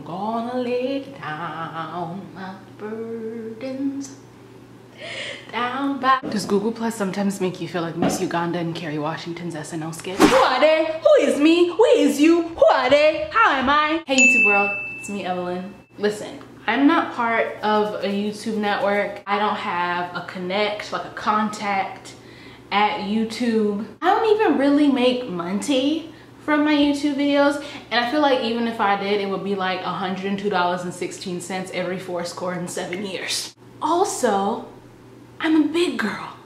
gonna lay down my burdens down by. Does Google Plus sometimes make you feel like Miss Uganda and Kerry Washington's SNL skit? Who are they? Who is me? Who is you? Who are they? How am I? Hey YouTube world, it's me Evelyn. Listen, I'm not part of a YouTube network. I don't have a connect, like a contact at YouTube. I don't even really make money from my YouTube videos, and I feel like even if I did, it would be like $102.16 every 7 years. Also, I'm a big girl.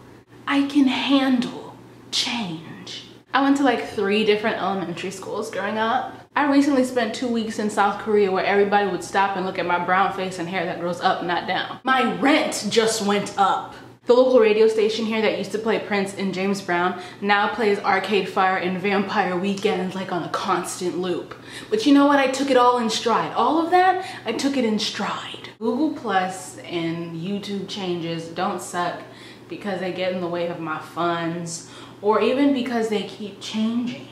I can handle change. I went to like 3 different elementary schools growing up. I recently spent 2 weeks in South Korea where everybody would stop and look at my brown face and hair that grows up, not down. My rent just went up. The local radio station here that used to play Prince and James Brown now plays Arcade Fire and Vampire Weekend like on a constant loop. But you know what? I took it all in stride. All of that, I took it in stride. Google Plus and YouTube changes don't suck because they get in the way of my funds or even because they keep changing.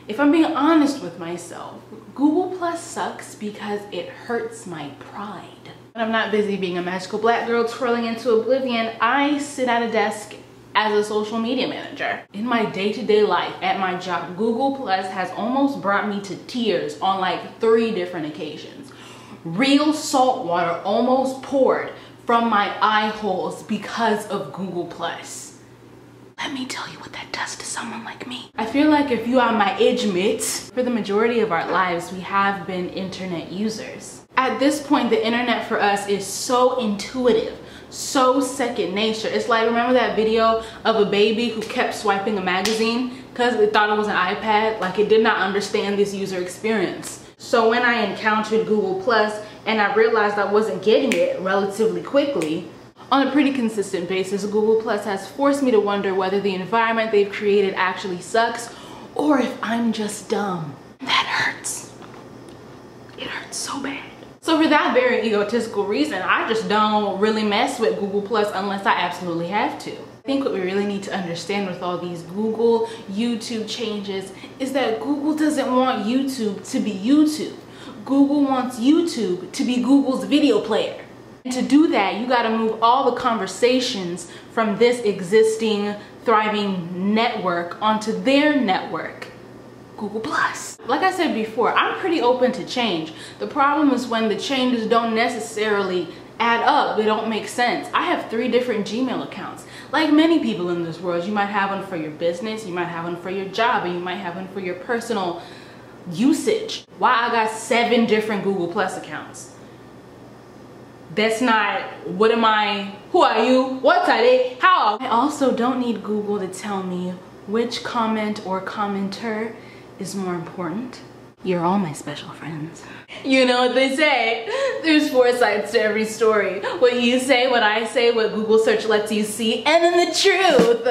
If I'm being honest with myself, Google Plus sucks because it hurts my pride. When I'm not busy being a magical black girl twirling into oblivion, I sit at a desk as a social media manager. In my day-to-day life at my job, Google Plus has almost brought me to tears on like 3 different occasions. Real salt water almost poured from my eye holes because of Google Plus. Let me tell you what that does to someone like me. I feel like if you are my age mates, for the majority of our lives, we have been internet users. At this point, the internet for us is so intuitive, so second nature. It's like, remember that video of a baby who kept swiping a magazine because it thought it was an iPad? Like it did not understand this user experience. So when I encountered Google Plus and I realized I wasn't getting it relatively quickly, on a pretty consistent basis, Google Plus has forced me to wonder whether the environment they've created actually sucks or if I'm just dumb. That hurts. It hurts so bad. So for that very egotistical reason, I just don't really mess with Google Plus unless I absolutely have to. I think what we really need to understand with all these Google, YouTube changes is that Google doesn't want YouTube to be YouTube. Google wants YouTube to be Google's video player. And to do that, you gotta move all the conversations from this existing, thriving network onto their network, Google Plus. Like I said before, I'm pretty open to change. The problem is when the changes don't necessarily add up, they don't make sense. I have 3 different Gmail accounts. Like many people in this world, you might have one for your business, you might have one for your job, and you might have one for your personal usage. Why I got 7 different Google Plus accounts? That's not, what am I, who are you, what are they, how? I also don't need Google to tell me which comment or commenter is more important. You're all my special friends. You know what they say, there's 4 sides to every story. What you say, what I say, what Google search lets you see, and then the truth.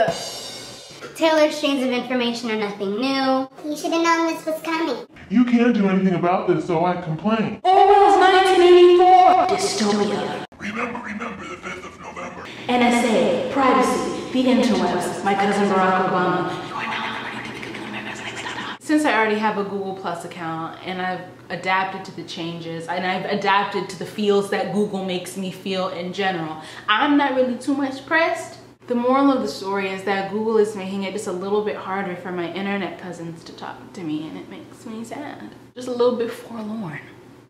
Taylor's streams of information are nothing new. You should have known this was coming. You can't do anything about this, so I complain. Orwell's 1984! Dystopia. Remember the 5th of November. NSA, privacy, the interwebs, my cousin Barack Obama. You are now learning to become America's next top. Since I already have a Google Plus account and I've adapted to the changes and I've adapted to the feels that Google makes me feel in general, I'm not really too much pressed. The moral of the story is that Google is making it just a little bit harder for my internet cousins to talk to me, and it makes me sad. Just a little bit forlorn.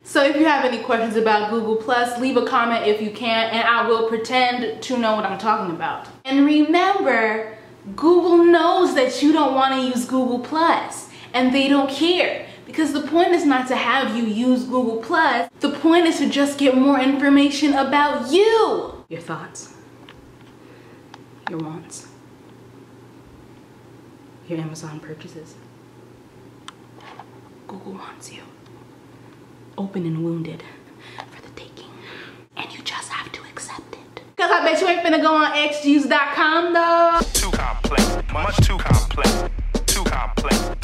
So if you have any questions about Google Plus, leave a comment if you can, and I will pretend to know what I'm talking about. And remember, Google knows that you don't want to use Google Plus, and they don't care. Because the point is not to have you use Google Plus, the point is to just get more information about you. Your thoughts. Your wants, your Amazon purchases. Google wants you. Open and wounded for the taking. And you just have to accept it. Cause I bet you ain't finna go on xjuice.com though. Too complex, much too complex, too complex.